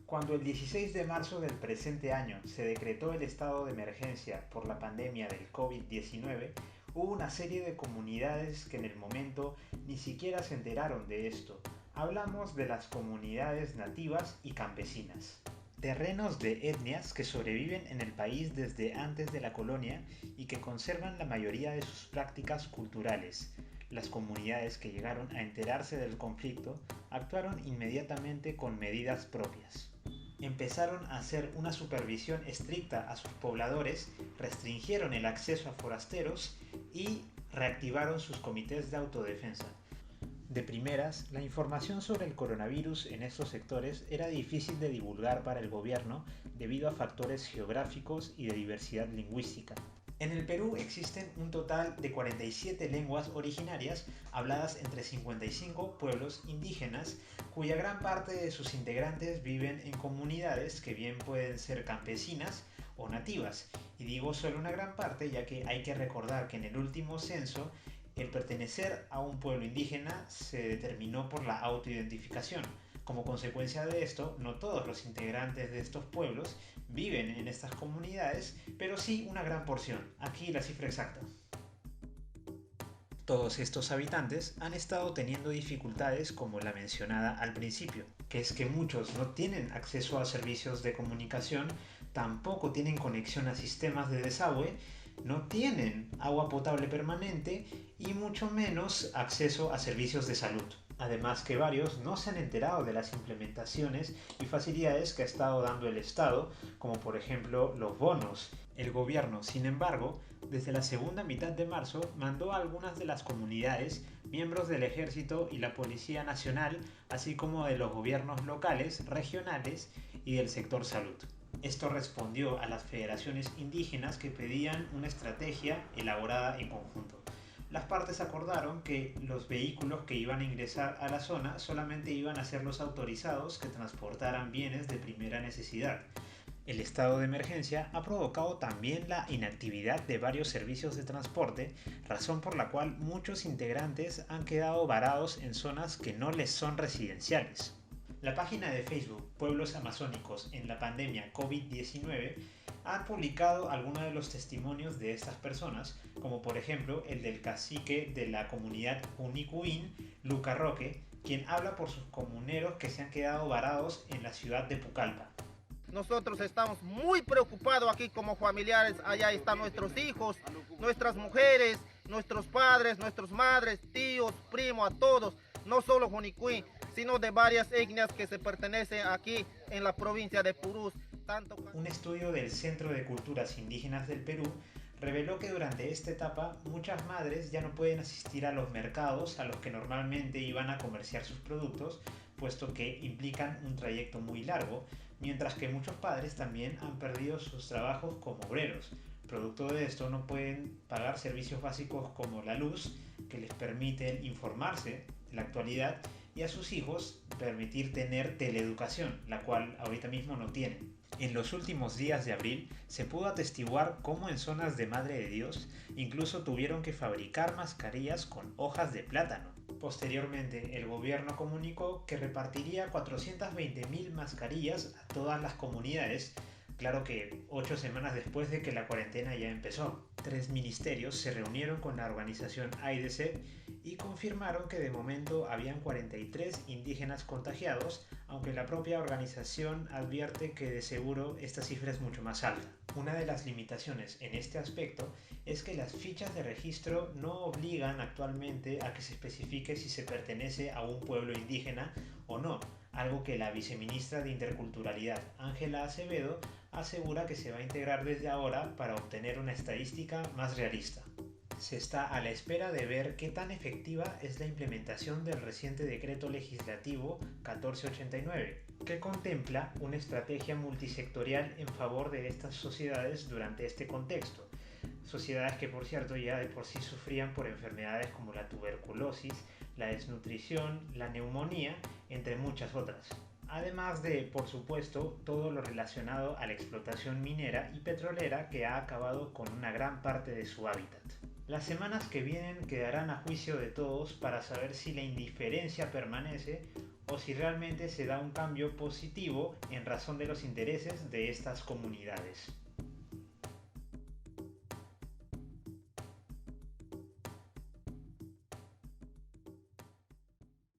Cuando el 16 de marzo del presente año se decretó el estado de emergencia por la pandemia del COVID-19, hubo una serie de comunidades que en el momento ni siquiera se enteraron de esto. Hablamos de las comunidades nativas y campesinas. Terrenos de etnias que sobreviven en el país desde antes de la colonia y que conservan la mayoría de sus prácticas culturales. Las comunidades que llegaron a enterarse del conflicto actuaron inmediatamente con medidas propias. Empezaron a hacer una supervisión estricta a sus pobladores, restringieron el acceso a forasteros y reactivaron sus comités de autodefensa. De primeras, la información sobre el coronavirus en estos sectores era difícil de divulgar para el gobierno debido a factores geográficos y de diversidad lingüística. En el Perú existen un total de 47 lenguas originarias habladas entre 55 pueblos indígenas, cuya gran parte de sus integrantes viven en comunidades que bien pueden ser campesinas o nativas. Y digo solo una gran parte, ya que hay que recordar que en el último censo el pertenecer a un pueblo indígena se determinó por la autoidentificación. Como consecuencia de esto, no todos los integrantes de estos pueblos viven en estas comunidades, pero sí una gran porción. Aquí la cifra exacta. Todos estos habitantes han estado teniendo dificultades como la mencionada al principio, que es que muchos no tienen acceso a servicios de comunicación, tampoco tienen conexión a sistemas de desagüe, no tienen agua potable permanente y mucho menos acceso a servicios de salud. Además que varios no se han enterado de las implementaciones y facilidades que ha estado dando el Estado, como por ejemplo los bonos. El gobierno, sin embargo, desde la segunda mitad de marzo mandó a algunas de las comunidades, miembros del ejército y la Policía Nacional, así como de los gobiernos locales, regionales y del sector salud. Esto respondió a las federaciones indígenas que pedían una estrategia elaborada en conjunto. Las partes acordaron que los vehículos que iban a ingresar a la zona solamente iban a ser los autorizados que transportaran bienes de primera necesidad. El estado de emergencia ha provocado también la inactividad de varios servicios de transporte, razón por la cual muchos integrantes han quedado varados en zonas que no les son residenciales. La página de Facebook Pueblos Amazónicos en la pandemia COVID-19 ha publicado algunos de los testimonios de estas personas, como por ejemplo el del cacique de la comunidad Junicuín, Luca Roque, quien habla por sus comuneros que se han quedado varados en la ciudad de Pucallpa. Nosotros estamos muy preocupados aquí como familiares, allá están nuestros hijos, nuestras mujeres, nuestros padres, nuestras madres, tíos, primos, a todos, no solo Junicuín, sino de varias etnias que se pertenecen aquí en la provincia de Purús. Un estudio del Centro de Culturas Indígenas del Perú reveló que durante esta etapa muchas madres ya no pueden asistir a los mercados a los que normalmente iban a comerciar sus productos, puesto que implican un trayecto muy largo, mientras que muchos padres también han perdido sus trabajos como obreros. Producto de esto no pueden pagar servicios básicos como la luz, que les permiten informarse en la actualidad, y a sus hijos permitir tener teleeducación, la cual ahorita mismo no tienen. En los últimos días de abril se pudo atestiguar cómo en zonas de Madre de Dios incluso tuvieron que fabricar mascarillas con hojas de plátano. Posteriormente, el gobierno comunicó que repartiría 420.000 mascarillas a todas las comunidades, claro que 8 semanas después de que la cuarentena ya empezó. 3 ministerios se reunieron con la organización AIDC y confirmaron que de momento habían 43 indígenas contagiados, aunque la propia organización advierte que de seguro esta cifra es mucho más alta. Una de las limitaciones en este aspecto es que las fichas de registro no obligan actualmente a que se especifique si se pertenece a un pueblo indígena o no, algo que la viceministra de Interculturalidad, Ángela Acevedo, asegura que se va a integrar desde ahora para obtener una estadística más realista. Se está a la espera de ver qué tan efectiva es la implementación del reciente decreto legislativo 1489, que contempla una estrategia multisectorial en favor de estas sociedades durante este contexto. Sociedades que, por cierto, ya de por sí sufrían por enfermedades como la tuberculosis, la desnutrición, la neumonía, entre muchas otras. además de, por supuesto, todo lo relacionado a la explotación minera y petrolera que ha acabado con una gran parte de su hábitat. Las semanas que vienen quedarán a juicio de todos para saber si la indiferencia permanece o si realmente se da un cambio positivo en razón de los intereses de estas comunidades.